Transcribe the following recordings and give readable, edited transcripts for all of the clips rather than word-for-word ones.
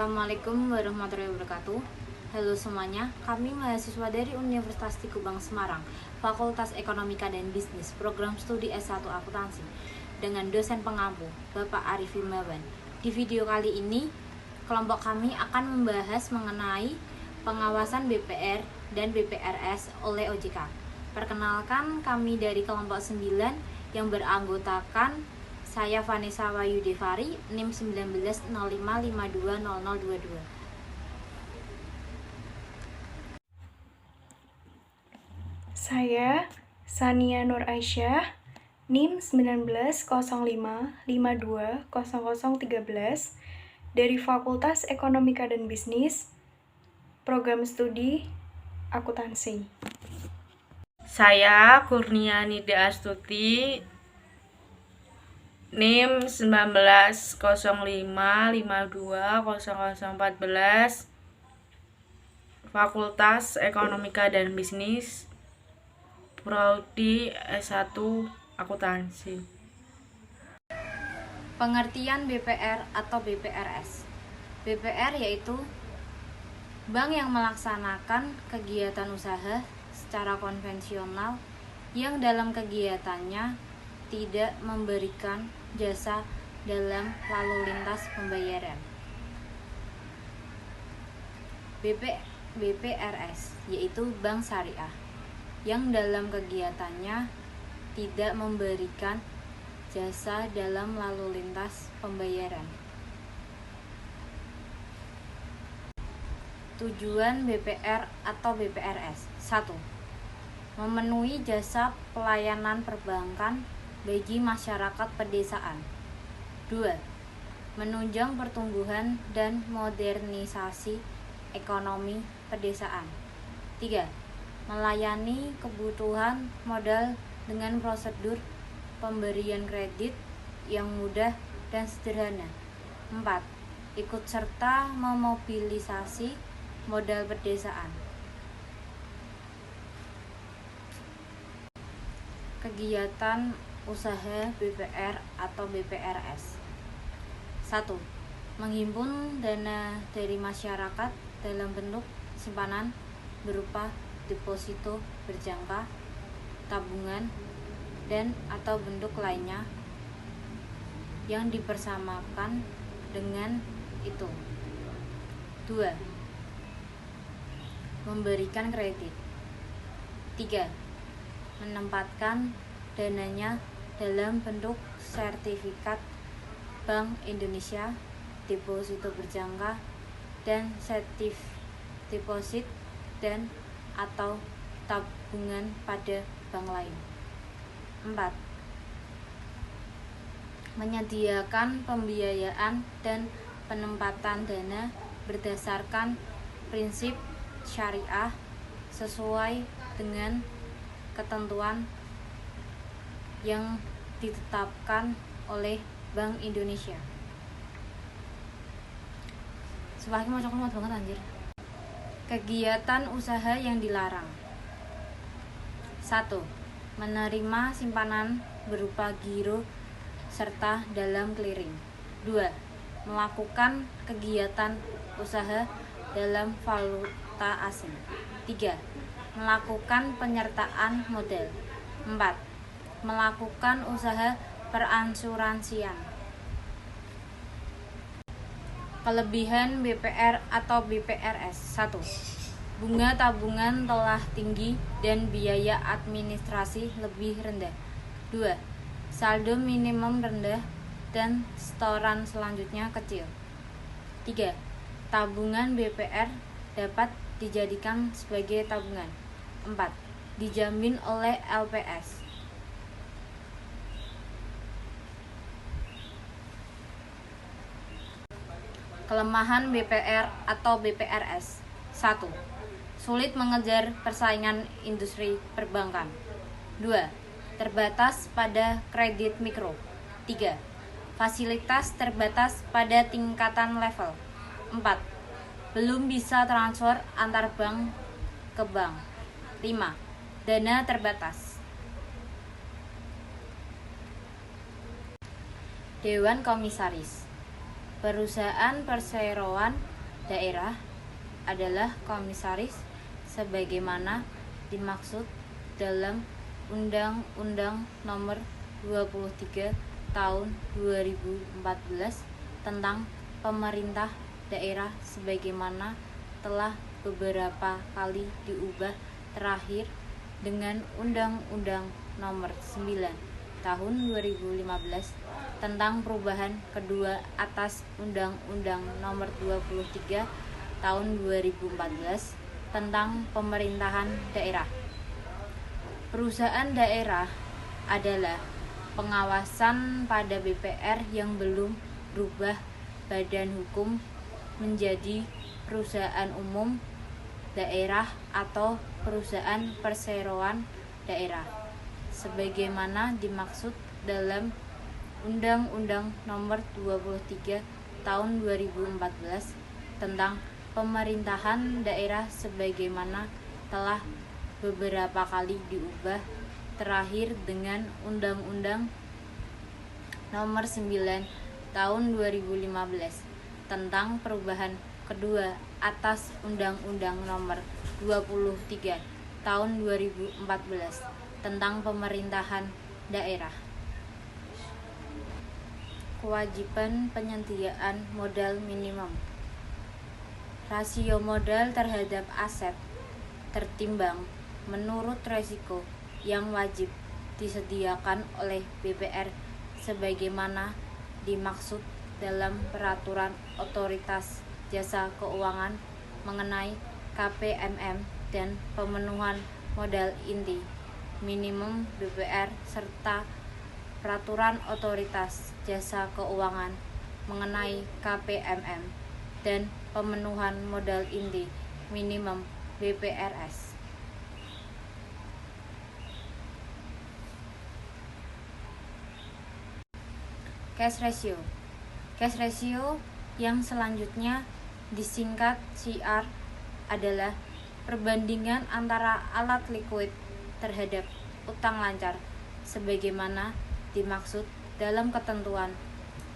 Assalamualaikum warahmatullahi wabarakatuh. Halo semuanya, kami mahasiswa dari Universitas Tikubang Semarang, Fakultas Ekonomika dan Bisnis, Program Studi S1 Akuntansi, dengan dosen pengampu, Bapak Arif Himawan. Di video kali ini, kelompok kami akan membahas mengenai pengawasan BPR dan BPRS oleh OJK. Perkenalkan, kami dari kelompok 9 yang beranggotakan saya Vanessa Wayu Devari, NIM 1905520022. Saya Sania Nur Aisyah, NIM 1905520013 dari Fakultas Ekonomika dan Bisnis, Program Studi Akuntansi. Saya Kurnia Nida Astuti, NIM 1905520014, Fakultas Ekonomika dan Bisnis, Prodi S1 Akuntansi. Pengertian BPR atau BPRS. BPR yaitu bank yang melaksanakan kegiatan usaha secara konvensional yang dalam kegiatannya tidak memberikan jasa dalam lalu lintas pembayaran. BPRS yaitu bank syariah yang dalam kegiatannya tidak memberikan jasa dalam lalu lintas pembayaran. Tujuan BPR atau BPRS: 1. Memenuhi jasa pelayanan perbankan bagi masyarakat pedesaan. 2. Menunjang pertumbuhan dan modernisasi ekonomi pedesaan. 3. Melayani kebutuhan modal dengan prosedur pemberian kredit yang mudah dan sederhana. 4. Ikut serta memobilisasi modal pedesaan. Kegiatan usaha BPR atau BPRS. 1. Menghimpun dana dari masyarakat dalam bentuk simpanan berupa deposito berjangka, tabungan, dan atau bentuk lainnya yang dipersamakan dengan itu. 2. Memberikan kredit. 3. Menempatkan dananya dalam bentuk sertifikat Bank Indonesia, deposito berjangka, dan safe deposit dan atau tabungan pada bank lain. 4. Menyediakan pembiayaan dan penempatan dana berdasarkan prinsip syariah sesuai dengan ketentuan yang ditetapkan oleh Bank Indonesia. Sumpah mau coklat banget anjir. Kegiatan usaha yang dilarang. 1. Menerima simpanan berupa giro serta dalam clearing. 2. Melakukan kegiatan usaha dalam valuta asing. 3. Melakukan penyertaan modal. 4. Melakukan usaha peransuransian. Kelebihan BPR atau BPRS. 1. Bunga tabungan telah tinggi dan biaya administrasi lebih rendah. 2. Saldo minimum rendah dan setoran selanjutnya kecil. 3. Tabungan BPR dapat dijadikan sebagai tabungan. 4. Dijamin oleh LPS. Kelemahan BPR atau BPRS. 1. Sulit mengejar persaingan industri perbankan. 2. Terbatas pada kredit mikro. 3. Fasilitas terbatas pada tingkatan level. 4. Belum bisa transfer antar bank ke bank. 5. Dana terbatas. Dewan Komisaris. Perusahaan perseroan daerah adalah komisaris sebagaimana dimaksud dalam Undang-Undang Nomor 23 Tahun 2014 tentang pemerintah daerah sebagaimana telah beberapa kali diubah terakhir dengan Undang-Undang Nomor 9 Tahun 2015 tentang perubahan kedua atas Undang-Undang Nomor 23 Tahun 2014 tentang pemerintahan daerah. Perusahaan daerah adalah pengawasan pada BPR yang belum berubah badan hukum menjadi perusahaan umum daerah atau perusahaan perseroan daerah sebagaimana dimaksud dalam Undang-Undang Nomor 23 Tahun 2014 tentang pemerintahan daerah sebagaimana telah beberapa kali diubah terakhir dengan Undang-Undang Nomor 9 Tahun 2015 tentang perubahan kedua atas Undang-Undang Nomor 23 Tahun 2014 tentang pemerintahan daerah. Kewajiban penyediaan modal minimum. Rasio modal terhadap aset tertimbang menurut resiko yang wajib disediakan oleh BPR sebagaimana dimaksud dalam Peraturan Otoritas Jasa Keuangan mengenai KPMM dan pemenuhan modal inti minimum BPR serta Peraturan Otoritas Jasa Keuangan mengenai KPMM dan pemenuhan modal inti minimum BPRS. Cash ratio. Cash ratio yang selanjutnya disingkat CR adalah perbandingan antara alat likuid terhadap utang lancar sebagaimana dimaksud dalam ketentuan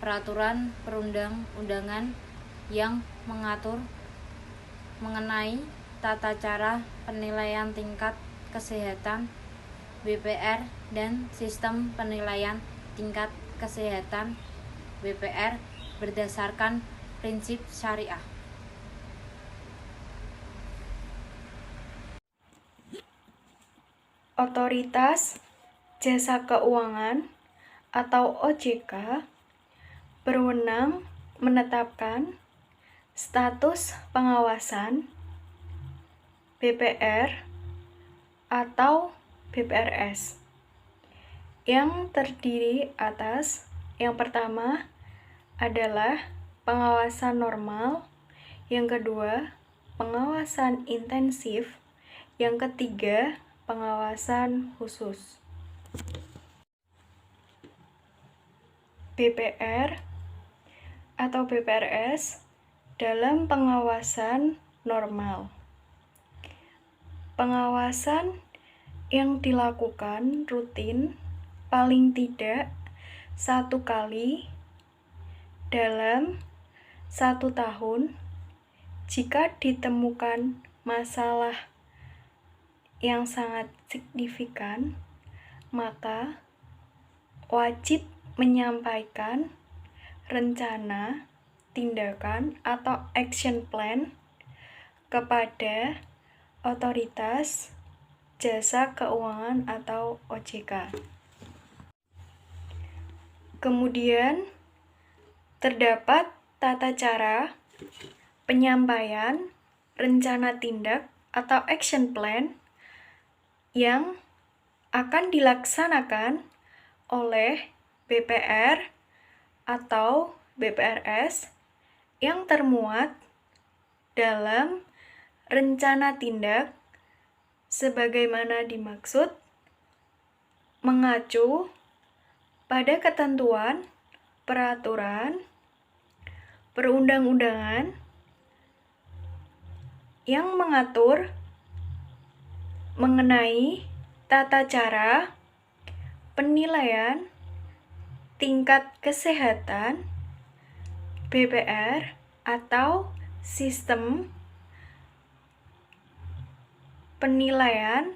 peraturan perundang-undangan yang mengatur mengenai tata cara penilaian tingkat kesehatan BPR dan sistem penilaian tingkat kesehatan BPR berdasarkan prinsip syariah. Otoritas Jasa Keuangan atau OJK berwenang menetapkan status pengawasan BPR atau BPRS yang terdiri atas yang pertama adalah pengawasan normal, yang kedua pengawasan intensif, yang ketiga pengawasan khusus. BPR atau BPRS dalam pengawasan normal. Pengawasan yang dilakukan rutin paling tidak 1 kali dalam 1 tahun jika ditemukan masalah yang sangat signifikan, maka wajib menyampaikan rencana tindakan atau action plan kepada Otoritas Jasa Keuangan atau OJK. Kemudian terdapat tata cara penyampaian rencana tindak atau action plan yang akan dilaksanakan oleh BPR atau BPRS yang termuat dalam rencana tindak sebagaimana dimaksud mengacu pada ketentuan peraturan perundang-undangan yang mengatur mengenai tata cara penilaian tingkat kesehatan BPR atau sistem penilaian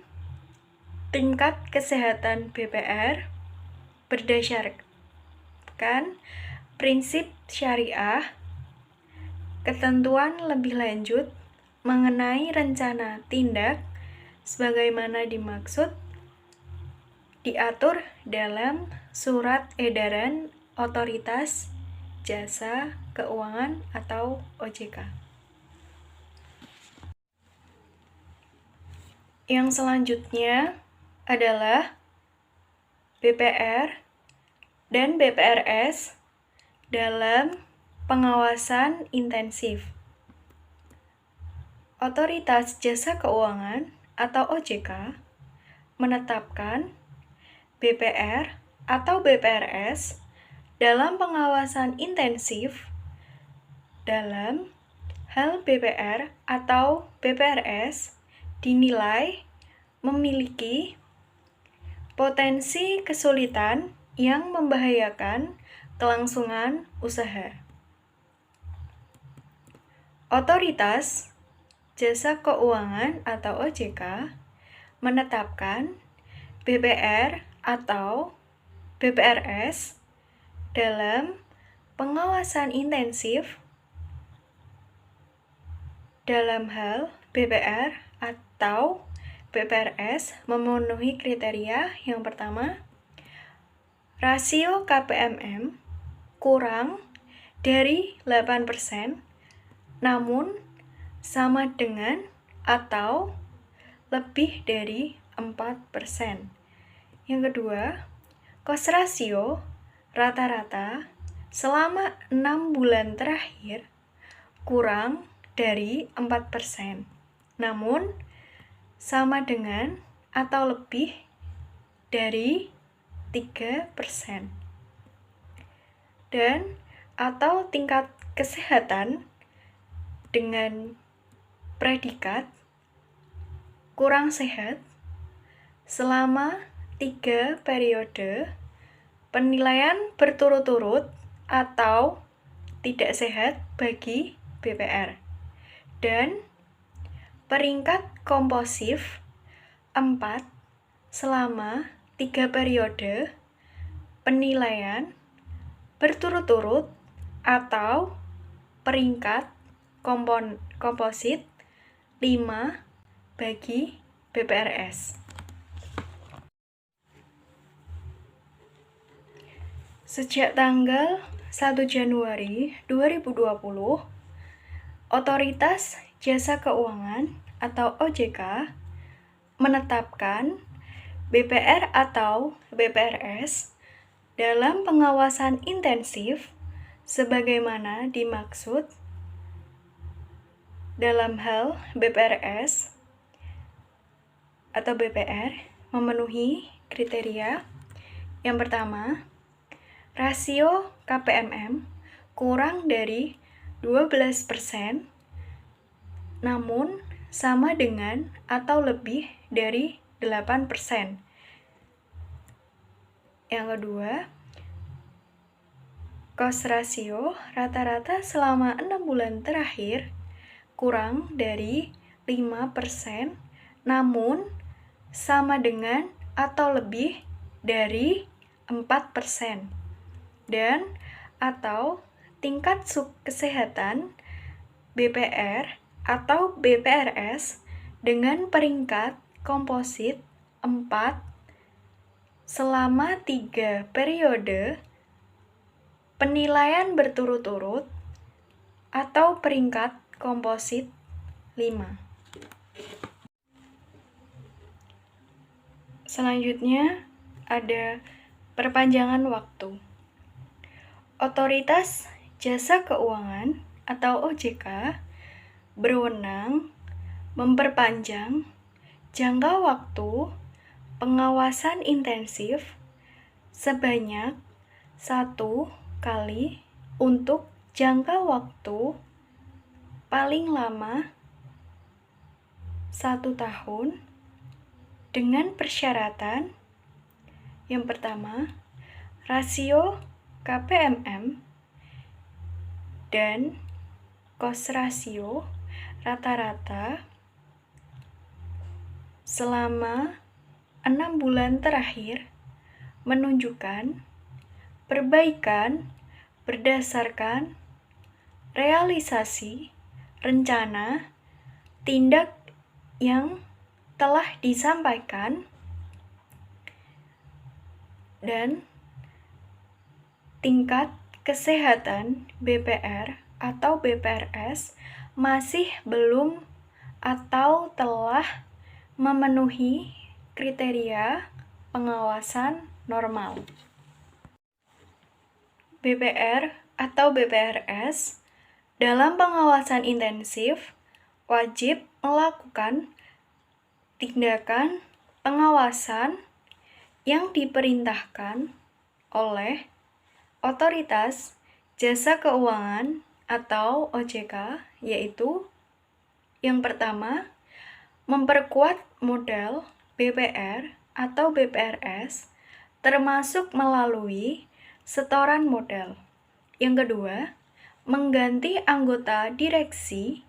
tingkat kesehatan BPR berdasarkan prinsip syariah, ketentuan lebih lanjut mengenai rencana tindak sebagaimana dimaksud diatur dalam Surat Edaran Otoritas Jasa Keuangan atau OJK. Yang selanjutnya adalah BPR dan BPRS dalam pengawasan intensif. Otoritas Jasa Keuangan atau OJK menetapkan BPR atau BPRS dalam pengawasan intensif dalam hal BPR atau BPRS dinilai memiliki potensi kesulitan yang membahayakan kelangsungan usaha. Otoritas Jasa Keuangan atau OJK menetapkan BPR atau BPRS dalam pengawasan intensif dalam hal BPR atau BPRS memenuhi kriteria yang pertama, rasio KPMM kurang dari 8%, namun sama dengan atau lebih dari 4%. Yang kedua, cost ratio rata-rata selama 6 bulan terakhir kurang dari 4%, namun sama dengan atau lebih dari 3%. Dan atau tingkat kesehatan dengan predikat kurang sehat selama 3 periode penilaian berturut-turut atau tidak sehat bagi BPR. Dan peringkat komposif 4 selama 3 periode penilaian berturut-turut atau peringkat komposit 5 bagi BPRS. Sejak tanggal 1 Januari 2020, Otoritas Jasa Keuangan atau OJK menetapkan BPR atau BPRS dalam pengawasan intensif sebagaimana dimaksud dalam hal BPRS atau BPR memenuhi kriteria yang pertama, rasio KPMM kurang dari 12%, namun sama dengan atau lebih dari 8%. Yang kedua, cost ratio rata-rata selama 6 bulan terakhir kurang dari 5%, namun sama dengan atau lebih dari 4%. Dan atau tingkat kesehatan BPR atau BPRS dengan peringkat komposit 4 selama 3 periode penilaian berturut-turut atau peringkat komposit 5. Selanjutnya ada perpanjangan waktu. Otoritas Jasa Keuangan atau OJK berwenang memperpanjang jangka waktu pengawasan intensif sebanyak 1 kali untuk jangka waktu paling lama 1 tahun dengan persyaratan yang pertama, rasio KPMM dan cost ratio rata-rata selama 6 bulan terakhir menunjukkan perbaikan berdasarkan realisasi rencana tindak yang telah disampaikan dan tingkat kesehatan BPR atau BPRS masih belum atau telah memenuhi kriteria pengawasan normal. BPR atau BPRS dalam pengawasan intensif wajib melakukan tindakan pengawasan yang diperintahkan oleh Otoritas Jasa Keuangan atau OJK, yaitu yang pertama, memperkuat modal BPR atau BPRS termasuk melalui setoran modal. Yang kedua, mengganti anggota direksi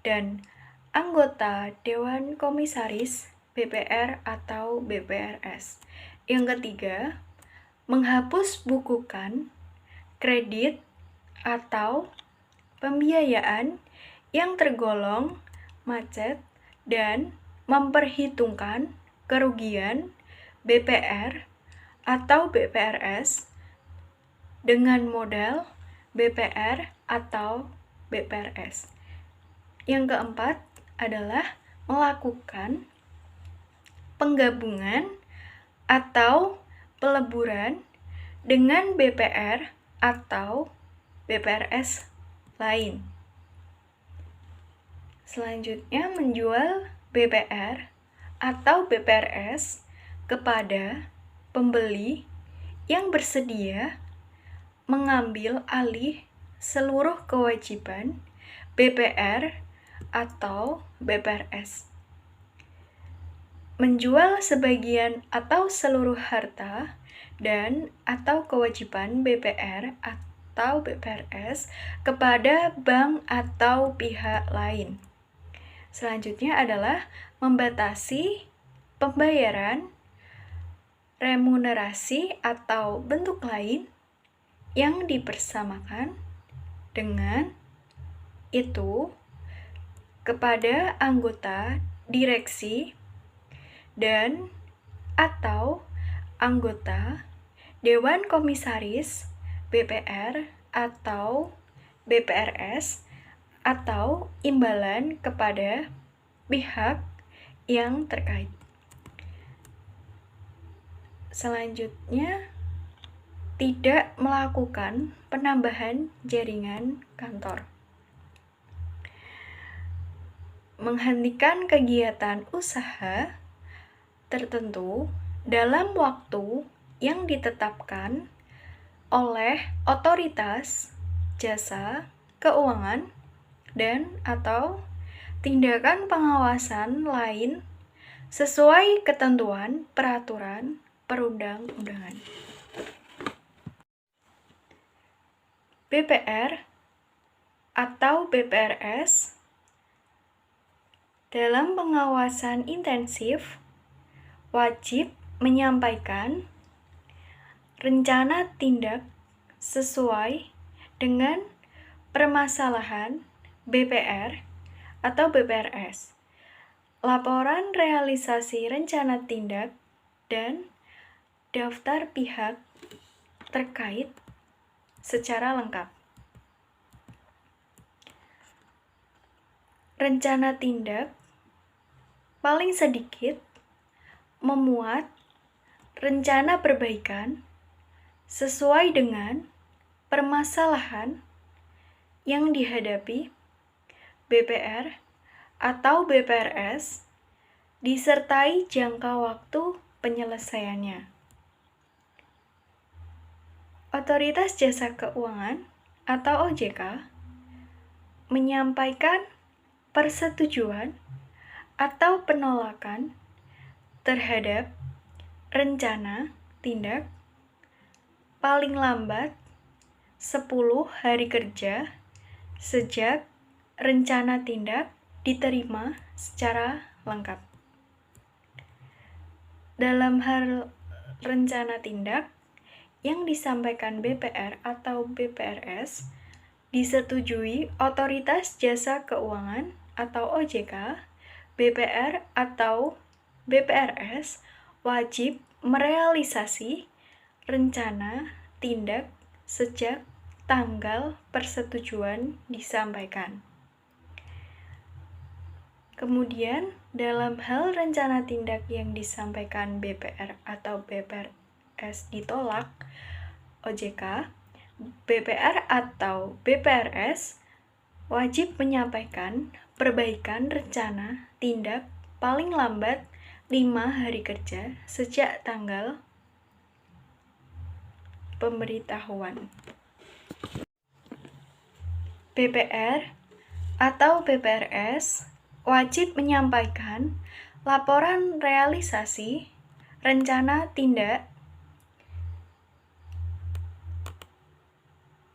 dan anggota Dewan Komisaris BPR atau BPRS. Yang ketiga, menghapus bukukan kredit atau pembiayaan yang tergolong macet dan memperhitungkan kerugian BPR atau BPRS dengan modal BPR atau BPRS. Yang keempat adalah melakukan penggabungan atau peleburan dengan BPR atau BPRS lain. Selanjutnya, menjual BPR atau BPRS kepada pembeli yang bersedia mengambil alih seluruh kewajiban BPR atau BPRS. Menjual sebagian atau seluruh harta dan atau kewajiban BPR atau BPRS kepada bank atau pihak lain. Selanjutnya adalah membatasi pembayaran remunerasi atau bentuk lain yang dipersamakan dengan itu kepada anggota direksi dan atau anggota Dewan Komisaris BPR atau BPRS atau imbalan kepada pihak yang terkait. Selanjutnya, tidak melakukan penambahan jaringan kantor. Menghentikan kegiatan usaha tertentu dalam waktu yang ditetapkan oleh Otoritas Jasa Keuangan dan atau tindakan pengawasan lain sesuai ketentuan peraturan perundang-undangan. BPR atau BPRS dalam pengawasan intensif wajib menyampaikan rencana tindak sesuai dengan permasalahan BPR atau BPRS, laporan realisasi rencana tindak, dan daftar pihak terkait secara lengkap. Rencana tindak paling sedikit memuat rencana perbaikan sesuai dengan permasalahan yang dihadapi BPR atau BPRS disertai jangka waktu penyelesaiannya. Otoritas Jasa Keuangan atau OJK menyampaikan persetujuan atau penolakan terhadap rencana tindak paling lambat 10 hari kerja sejak rencana tindak diterima secara lengkap. Dalam hal rencana tindak yang disampaikan BPR atau BPRS disetujui Otoritas Jasa Keuangan atau OJK, BPR atau BPRS wajib merealisasi rencana tindak sejak tanggal persetujuan disampaikan. Kemudian, dalam hal rencana tindak yang disampaikan BPR atau BPRS ditolak OJK, BPR atau BPRS wajib menyampaikan perbaikan rencana tindak paling lambat 5 hari kerja sejak tanggal pemberitahuan. BPR atau BPRS wajib menyampaikan laporan realisasi rencana tindak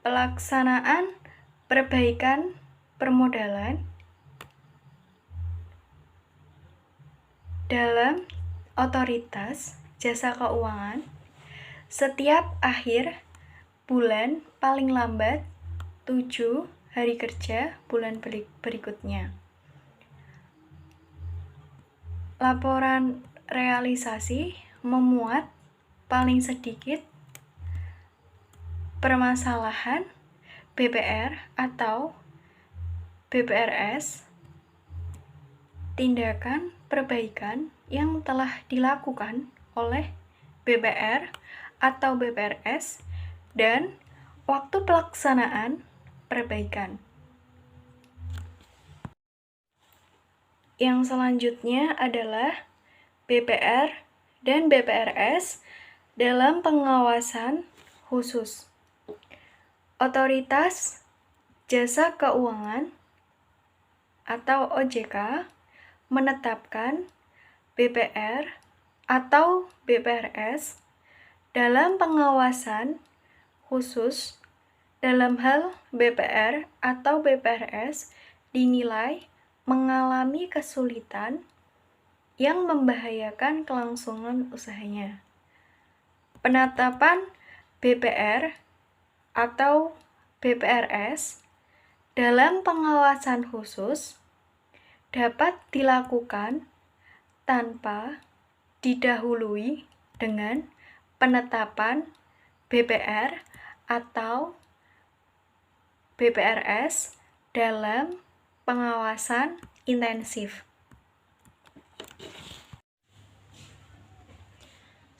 pelaksanaan perbaikan permodalan dalam Otoritas Jasa Keuangan setiap akhir bulan paling lambat 7 hari kerja bulan berikutnya. Laporan realisasi memuat paling sedikit permasalahan BPR atau BPRS, tindakan perbaikan yang telah dilakukan oleh BPR atau BPRS, dan waktu pelaksanaan perbaikan. Yang selanjutnya adalah BPR dan BPRS dalam pengawasan khusus. Otoritas Jasa Keuangan atau OJK menetapkan BPR atau BPRS dalam pengawasan khusus dalam hal BPR atau BPRS dinilai mengalami kesulitan yang membahayakan kelangsungan usahanya. Penetapan BPR atau BPRS dalam pengawasan khusus dapat dilakukan tanpa didahului dengan penetapan BPR atau BPRS dalam pengawasan intensif.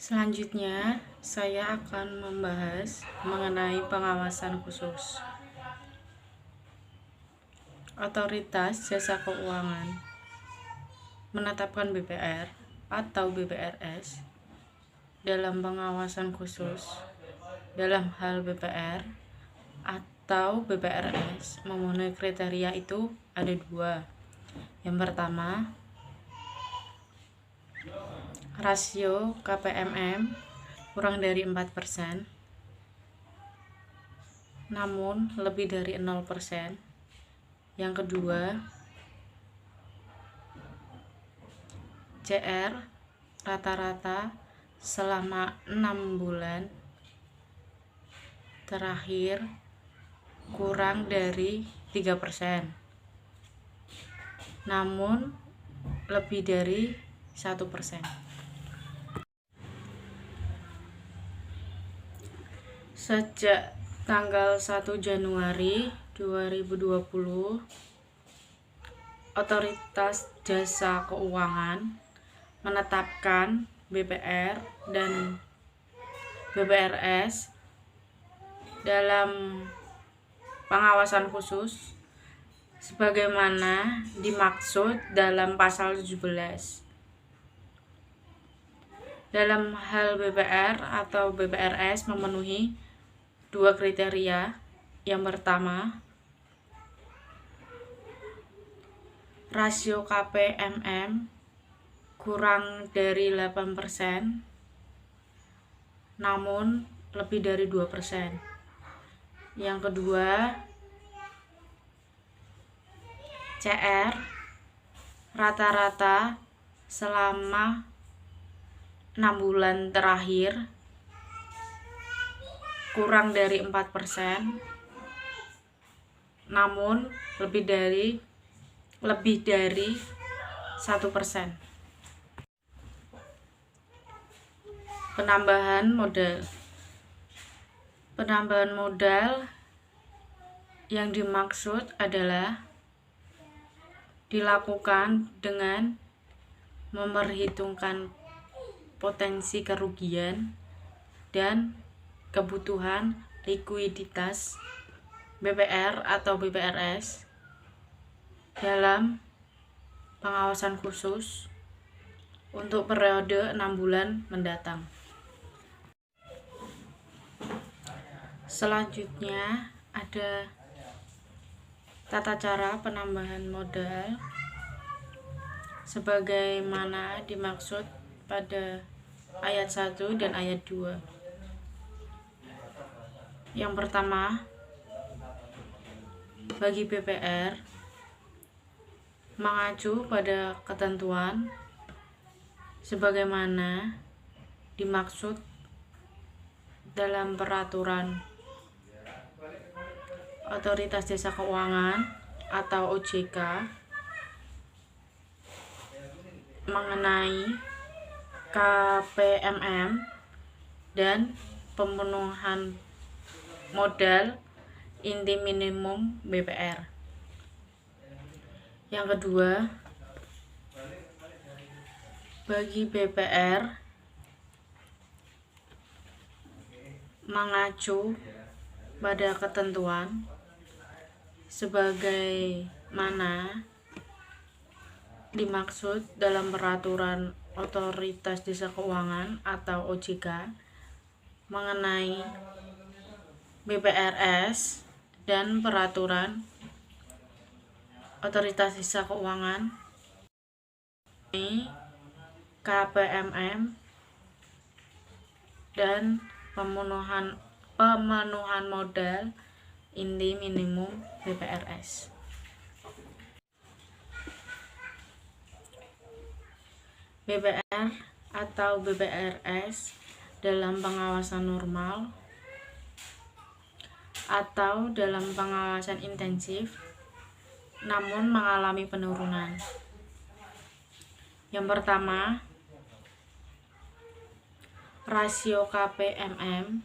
Selanjutnya, saya akan membahas mengenai pengawasan khusus. Otoritas Jasa Keuangan menetapkan BPR atau BPRS dalam pengawasan khusus dalam hal BPR atau BPRS memenuhi kriteria itu ada 2. Yang pertama, rasio KPMM kurang dari 4%, namun lebih dari 0%. Yang kedua, CR rata-rata selama 6 bulan terakhir kurang dari 3%, namun lebih dari 1%. Sejak tanggal 1 Januari 2020, Otoritas Jasa Keuangan menetapkan BPR dan BPRS dalam pengawasan khusus sebagaimana dimaksud dalam pasal 17. Dalam hal BPR atau BPRS memenuhi 2 kriteria. Yang pertama, rasio KPMM kurang dari 8%, namun lebih dari 2%. Yang kedua, CR rata-rata selama 6 bulan terakhir kurang dari 4%, namun lebih dari 1%. Penambahan modal yang dimaksud adalah dilakukan dengan memperhitungkan potensi kerugian dan kebutuhan likuiditas BPR atau BPRS dalam pengawasan khusus untuk periode 6 bulan mendatang. Selanjutnya ada tata cara penambahan modal sebagaimana dimaksud pada ayat 1 dan ayat 2. Yang pertama, bagi BPR mengacu pada ketentuan sebagaimana dimaksud dalam peraturan Otoritas Jasa Keuangan atau OJK mengenai KPMM dan pemenuhan modal inti minimum BPR. Yang kedua, bagi BPR mengacu pada ketentuan sebagaimana dimaksud dalam peraturan Otoritas Jasa Keuangan atau OJK mengenai BPRS dan peraturan Otoritas Jasa Keuangan KPMM dan pemenuhan modal inti minimum BPRS. BPR atau BPRS dalam pengawasan normal atau dalam pengawasan intensif namun mengalami penurunan. Yang pertama, rasio KPMM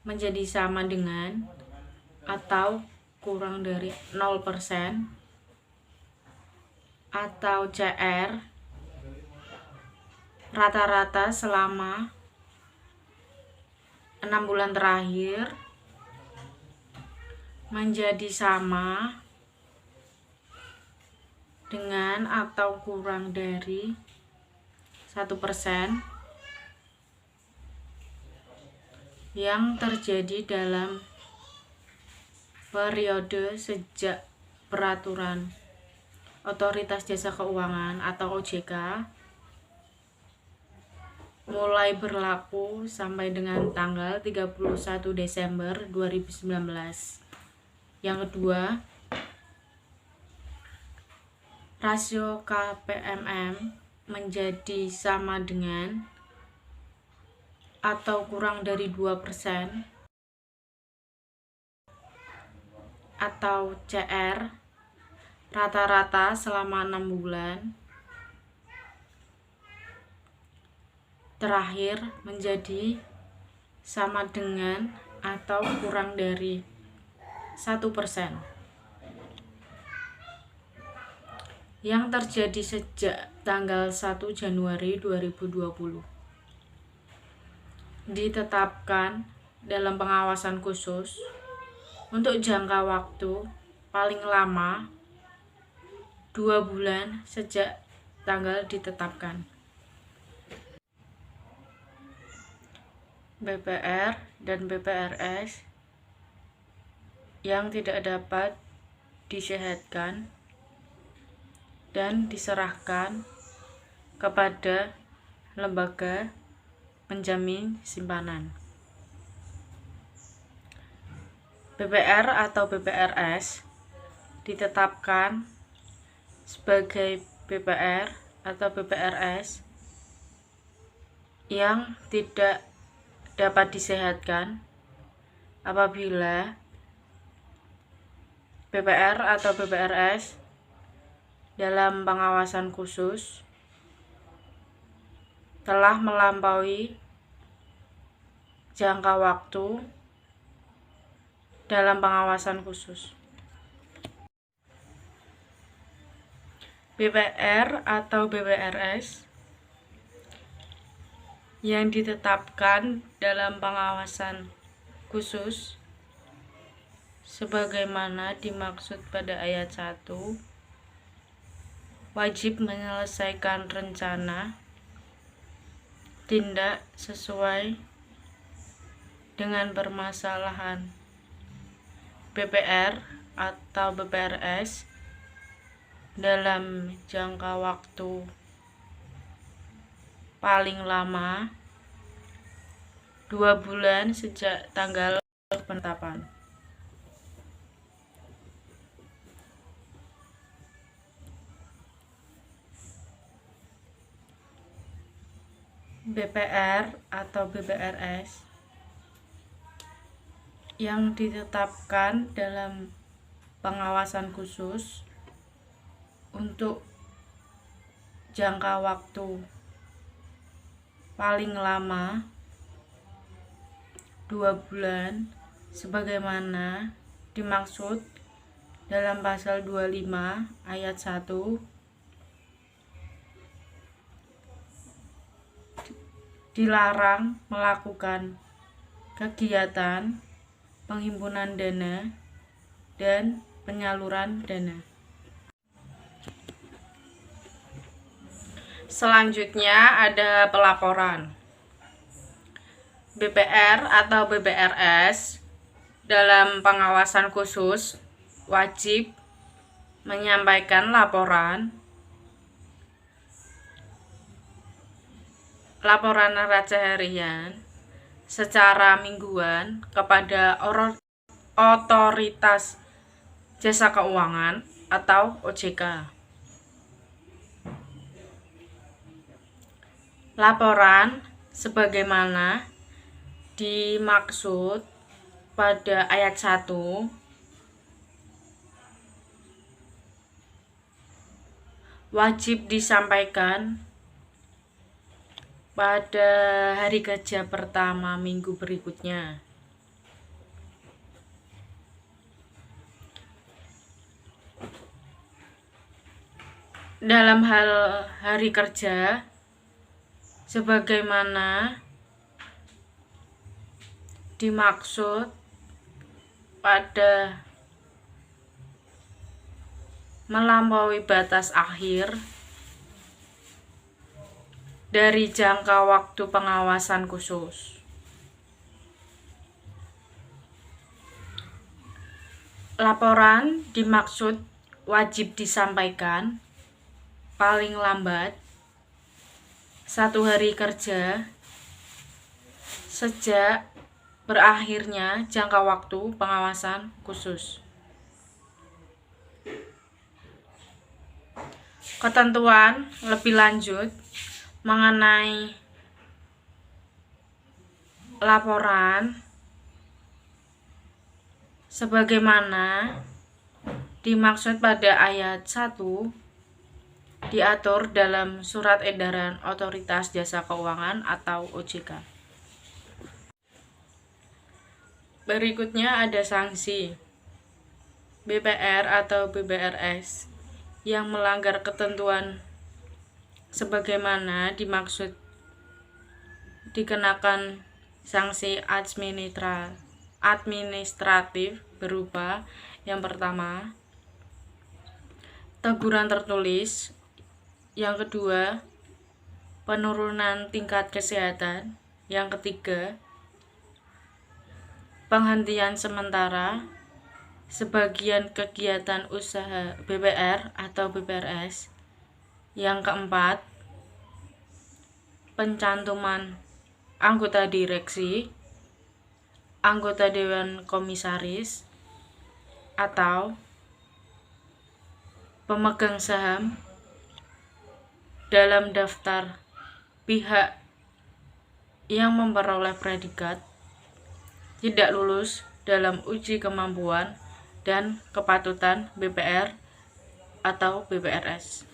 menjadi sama dengan atau kurang dari 0% atau CR rata-rata selama 6 bulan terakhir menjadi sama dengan atau kurang dari 1% yang terjadi dalam periode sejak peraturan Otoritas Jasa Keuangan atau OJK mulai berlaku sampai dengan tanggal 31 Desember 2019. Yang kedua, rasio KPMM menjadi sama dengan atau kurang dari 2% atau CR rata-rata selama 6 bulan terakhir menjadi sama dengan atau kurang dari 1% yang terjadi sejak tanggal 1 Januari 2020. Ditetapkan dalam pengawasan khusus untuk jangka waktu paling lama 2 bulan sejak tanggal ditetapkan. BPR dan BPRS yang tidak dapat disehatkan dan diserahkan kepada lembaga penjamin simpanan. BPR atau BPRS ditetapkan sebagai BPR atau BPRS yang tidak dapat disehatkan apabila BPR atau BPRS dalam pengawasan khusus telah melampaui jangka waktu dalam pengawasan khusus. BPR atau BPRS yang ditetapkan dalam pengawasan khusus sebagaimana dimaksud pada ayat 1 wajib menyelesaikan rencana tindak sesuai dengan permasalahan BPR atau BPRS dalam jangka waktu paling lama 2 bulan sejak tanggal penetapan. BPR atau BPRS yang ditetapkan dalam pengawasan khusus untuk jangka waktu paling lama 2 bulan sebagaimana dimaksud dalam pasal 25 ayat 1 dilarang melakukan kegiatan penghimpunan dana dan penyaluran dana. Selanjutnya ada pelaporan. BPR atau BPRS dalam pengawasan khusus wajib menyampaikan laporan neraca harian secara mingguan kepada Otoritas Jasa Keuangan atau OJK. Laporan sebagaimana dimaksud pada ayat 1 wajib disampaikan pada hari kerja pertama minggu berikutnya. Dalam hal hari kerja, sebagaimana dimaksud pada melampaui batas akhir dari jangka waktu pengawasan khusus. Laporan dimaksud wajib disampaikan paling lambat 1 hari kerja sejak berakhirnya jangka waktu pengawasan khusus. Ketentuan lebih lanjut mengenai laporan sebagaimana dimaksud pada ayat 1 diatur dalam Surat Edaran Otoritas Jasa Keuangan atau OJK. Berikutnya ada sanksi. BPR atau BPRS yang melanggar ketentuan sebagaimana dimaksud dikenakan sanksi administratif berupa yang pertama, teguran tertulis, yang kedua, penurunan tingkat kesehatan, yang ketiga, penghentian sementara sebagian kegiatan usaha BPR atau BPRS, yang keempat, pencantuman anggota direksi, anggota dewan komisaris, atau pemegang saham dalam daftar pihak yang memperoleh predikat tidak lulus dalam uji kemampuan dan kepatutan BPR atau BPRS.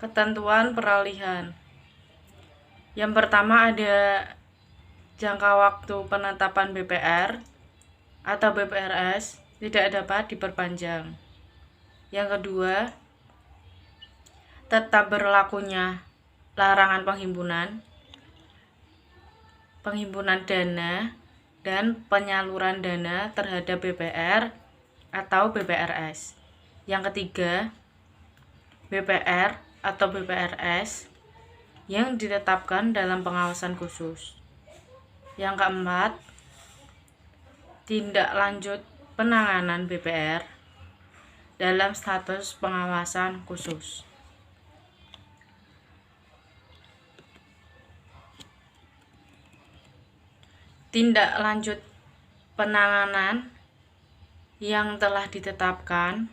Ketentuan peralihan. Yang pertama ada jangka waktu penetapan BPR atau BPRS tidak dapat diperpanjang. Yang kedua, tetap berlakunya larangan penghimpunan dana dan penyaluran dana terhadap BPR atau BPRS. Yang ketiga, BPR atau BPRS yang ditetapkan dalam pengawasan khusus. Yang keempat, tindak lanjut penanganan BPR dalam status pengawasan khusus. Tindak lanjut penanganan yang telah ditetapkan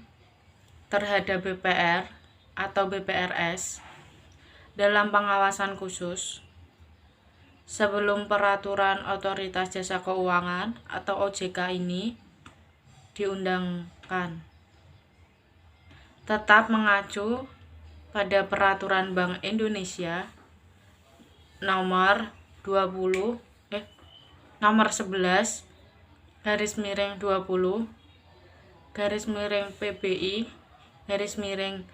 terhadap BPR atau BPRS dalam pengawasan khusus sebelum peraturan Otoritas Jasa Keuangan atau OJK ini diundangkan. Tetap mengacu pada Peraturan Bank Indonesia nomor 11 PBI 2019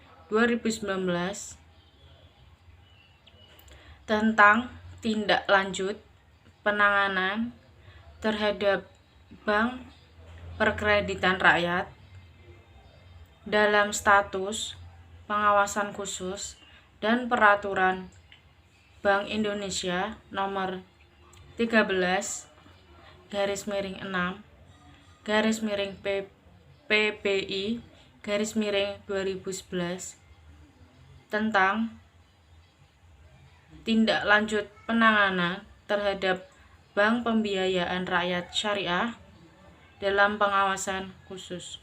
tentang tindak lanjut penanganan terhadap bank perkreditan rakyat dalam status pengawasan khusus dan Peraturan Bank Indonesia nomor 13/PBI/2011 tentang tindak lanjut penanganan terhadap bank pembiayaan rakyat syariah dalam pengawasan khusus.